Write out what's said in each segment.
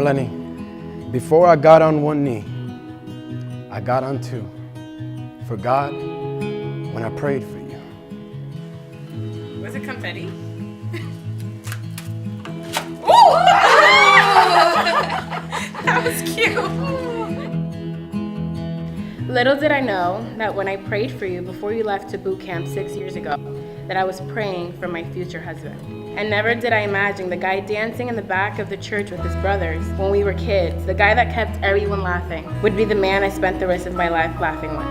Marlenne, before I got on one knee, I got on two. For God, when I prayed for you. Was it confetti? Ooh! That was cute. Little did I know that when I prayed for you before you left to boot camp 6 years ago, that I was praying for my future husband. And never did I imagine the guy dancing in the back of the church with his brothers when we were kids, the guy that kept everyone laughing, would be the man I spent the rest of my life laughing with.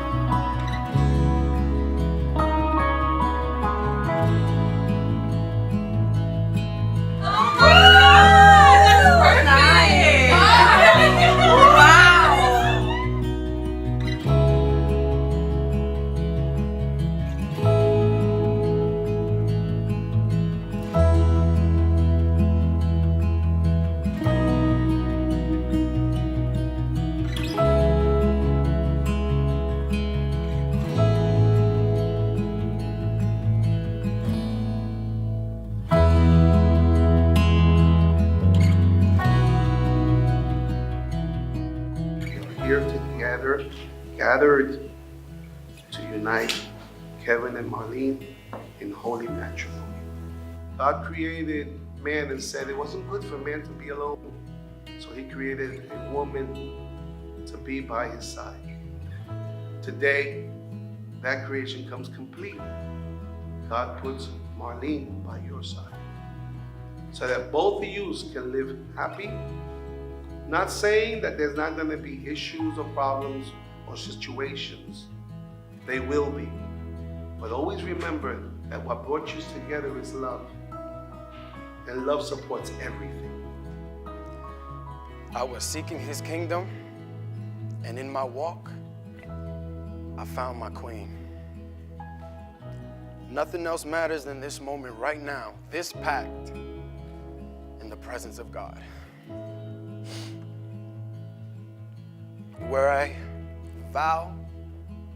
Gathered to unite Kelvin and Marlenne in holy matrimony. God created man and said it wasn't good for man to be alone. So he created a woman to be by his side. Today, that creation comes complete. God puts Marlenne by your side so that both of you can live happy. Not saying that there's not going to be issues or problems or situations. They will be. But always remember that what brought you together is love. And love supports everything. I was seeking his kingdom, and in my walk, I found my queen. Nothing else matters than this moment right now, this pact in the presence of God. Where I vow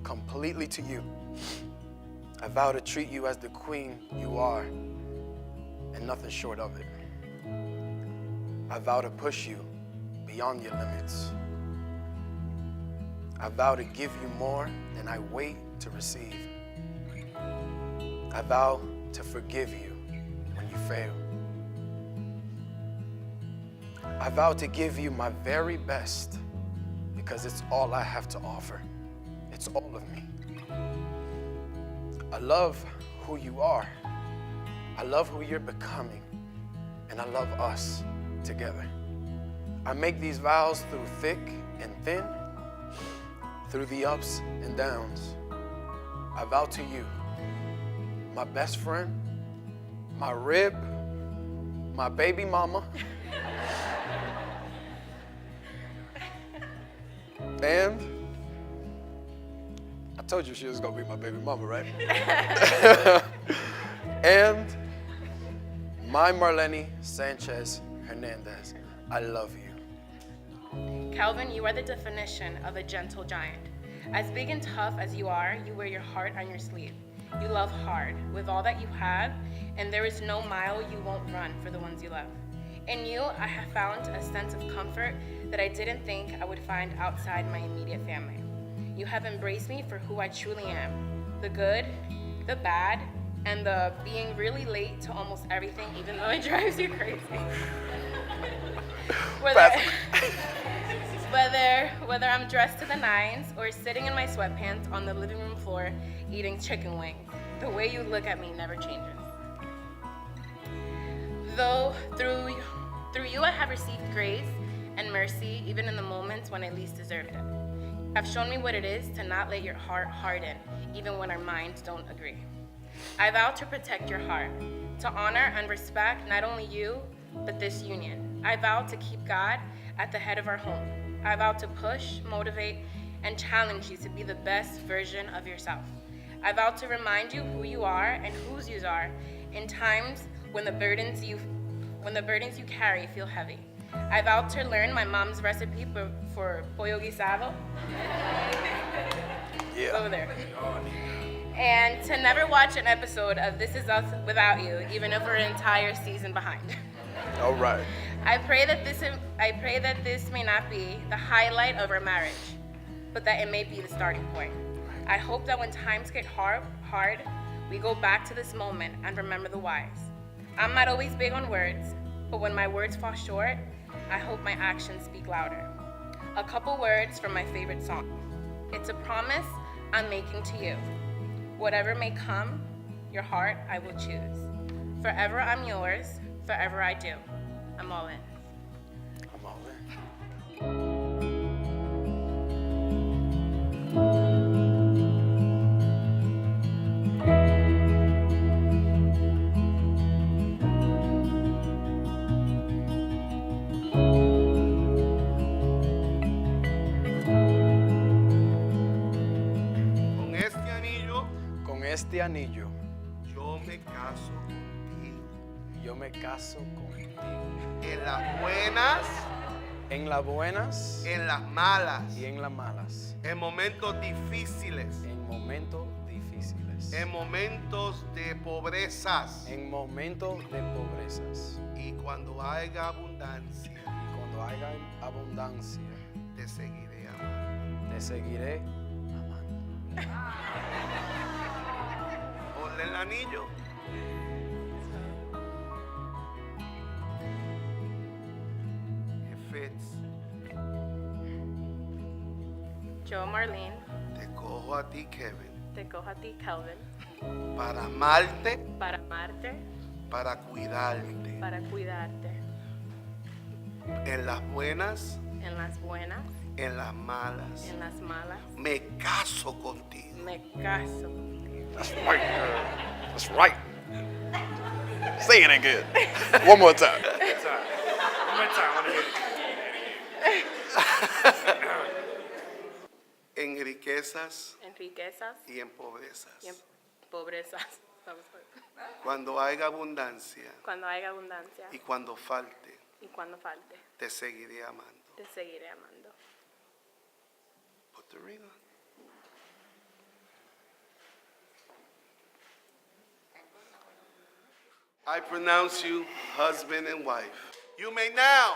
completely to you. I vow to treat you as the queen you are and nothing short of it. I vow to push you beyond your limits. I vow to give you more than I wait to receive. I vow to forgive you when you fail. I vow to give you my very best because it's all I have to offer. It's all of me. I love who you are. I love who you're becoming. And I love us together. I make these vows through thick and thin, through the ups and downs. I vow to you, my best friend, my rib, my baby mama, and I told you she was gonna be my baby mama, right? And my Marlenne Sanchez Hernandez, I love you. Kelvin, you are the definition of a gentle giant. As big and tough as you are, you wear your heart on your sleeve. You love hard with all that you have, and there is no mile you won't run for the ones you love. In you, I have found a sense of comfort that I didn't think I would find outside my immediate family. You have embraced me for who I truly am, the good, the bad, and the being really late to almost everything, even though it drives you crazy. Whether I'm dressed to the nines or sitting in my sweatpants on the living room floor eating chicken wings, the way you look at me never changes. Though through you I have received grace and mercy even in the moments when I least deserved it. Have shown me what it is to not let your heart harden even when our minds don't agree. I vow to protect your heart, to honor and respect not only you, but this union. I vow to keep God at the head of our home. I vow to push, motivate, and challenge you to be the best version of yourself. I vow to remind you who you are and whose you are in times when the burdens you carry feel heavy. I vow to learn my mom's recipe for pollo guisado. Yeah. Over there. And to never watch an episode of This Is Us without you, even if we're an entire season behind. All right. I pray that this may not be the highlight of our marriage, but that it may be the starting point. I hope that when times get hard, we go back to this moment and remember the whys. I'm not always big on words, but when my words fall short, I hope my actions speak louder. A couple words from my favorite song. It's a promise I'm making to you. Whatever may come, your heart I will choose. Forever I'm yours, forever I do. I'm all in. I'm all in. Con este anillo, yo me caso contigo. yo me caso contigo. En las buenas, En las buenas en las malas, y en las malas. en momentos difíciles, En momentos difíciles. en momentos de pobrezas En momentos de pobrezas. y cuando haya abundancia, Y cuando haya abundancia, te seguiré amando. te seguiré amando. Ponle el anillo. It fits. Yo, Marlene, Te cojo a ti, Kevin, te cojo a ti, Kelvin, para amarte, para amarte, para cuidarte. para cuidarte, En las buenas, en las buenas, en las malas. en las malas. Me caso contigo. Me caso contigo. That's right, girl. That's right. Say it again. One more time. One more time. I want to hear it. En riquezas En riquezas y en pobrezas. y en pobrezas. Vamos a ver. Cuando haya abundancia Cuando haya abundancia y cuando falte, y cuando falte, te seguiré amando. te seguiré amando. Put the ring on. I pronounce you husband and wife. You may now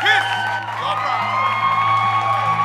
kiss your bride.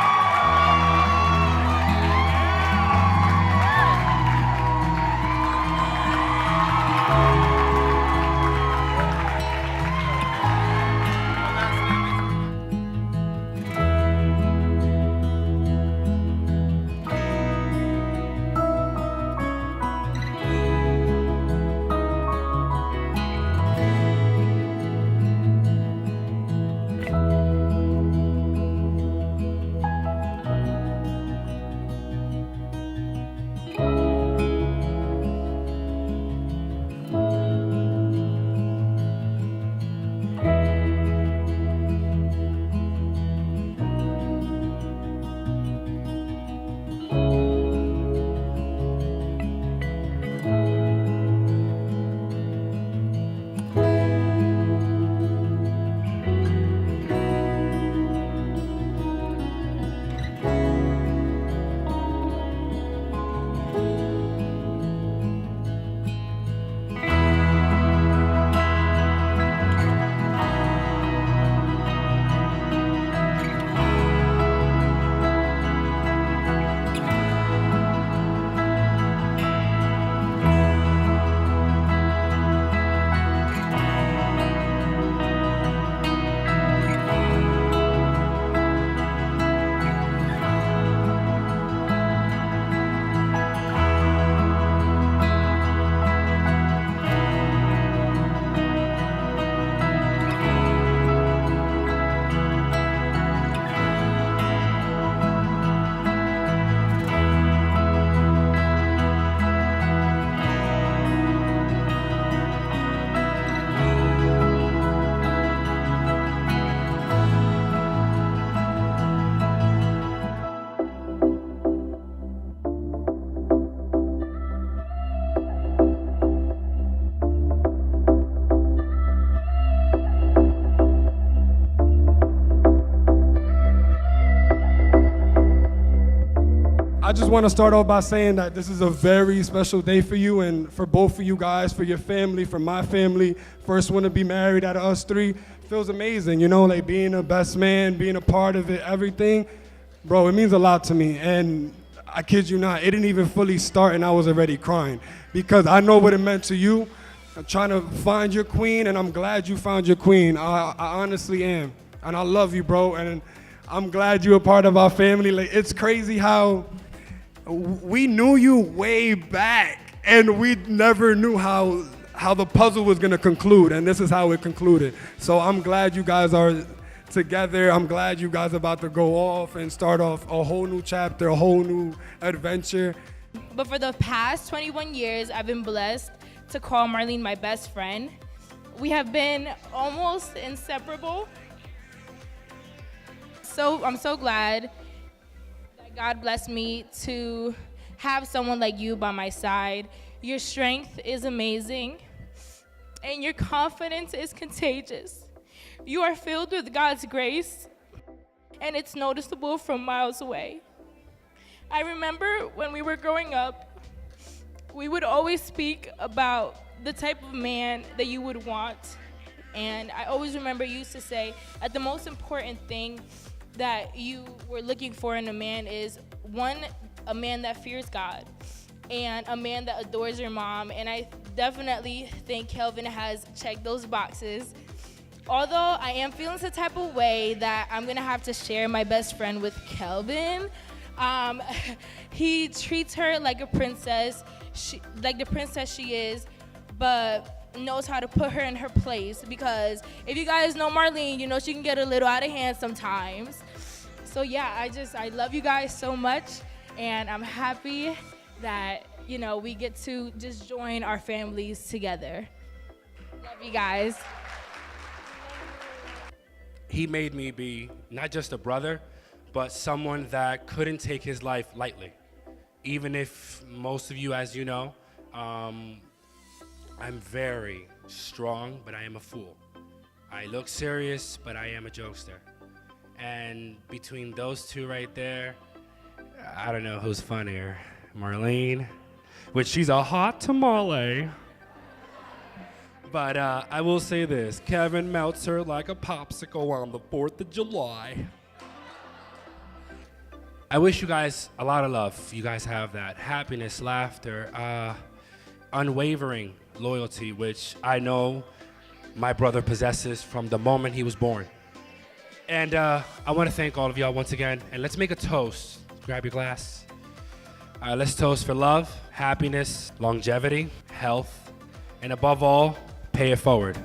I just want to start off by saying that this is a very special day for you and for both of you guys, for your family, for my family. First one to be married out of us three. Feels amazing, you know, like being a best man, being a part of it, everything. Bro, it means a lot to me. And I kid you not, it didn't even fully start and I was already crying because I know what it meant to you. I'm trying to find your queen and I'm glad you found your queen. I honestly am. And I love you, bro. And I'm glad you're a part of our family. Like, it's crazy how we knew you way back and we never knew how the puzzle was gonna conclude, and this is how it concluded. So I'm glad you guys are together. I'm glad you guys are about to go off and start off a whole new chapter, a whole new adventure. But for the past 21 years, I've been blessed to call Marlene my best friend. We have been almost inseparable. So I'm so glad that God blessed me to have someone like you by my side. Your strength is amazing, and your confidence is contagious. You are filled with God's grace, and it's noticeable from miles away. I remember when we were growing up, we would always speak about the type of man that you would want, and I always remember you used to say that the most important thing that you were looking for in a man is, one, a man that fears God, and a man that adores your mom. And I definitely think Kelvin has checked those boxes. Although I am feeling some type of way that I'm gonna have to share my best friend with Kelvin. He treats her like a princess, like the princess she is, but knows how to put her in her place, because if you guys know Marlene, you know she can get a little out of hand sometimes. So yeah, I love you guys so much, and I'm happy that, you know, we get to just join our families together. Love you guys. He made me be not just a brother, but someone that couldn't take his life lightly. Even if most of you, as you know, I'm very strong, but I am a fool. I look serious, but I am a jokester. And between those two right there, I don't know who's funnier. Marlene, which she's a hot tamale. But I will say this, Kevin melts her like a popsicle on the 4th of July. I wish you guys a lot of love. You guys have that happiness, laughter, unwavering loyalty, which I know my brother possesses from the moment he was born. And I want to thank all of y'all once again, and let's make a toast. Grab your glass. Let's toast for love, happiness, longevity, health, and above all, pay it forward.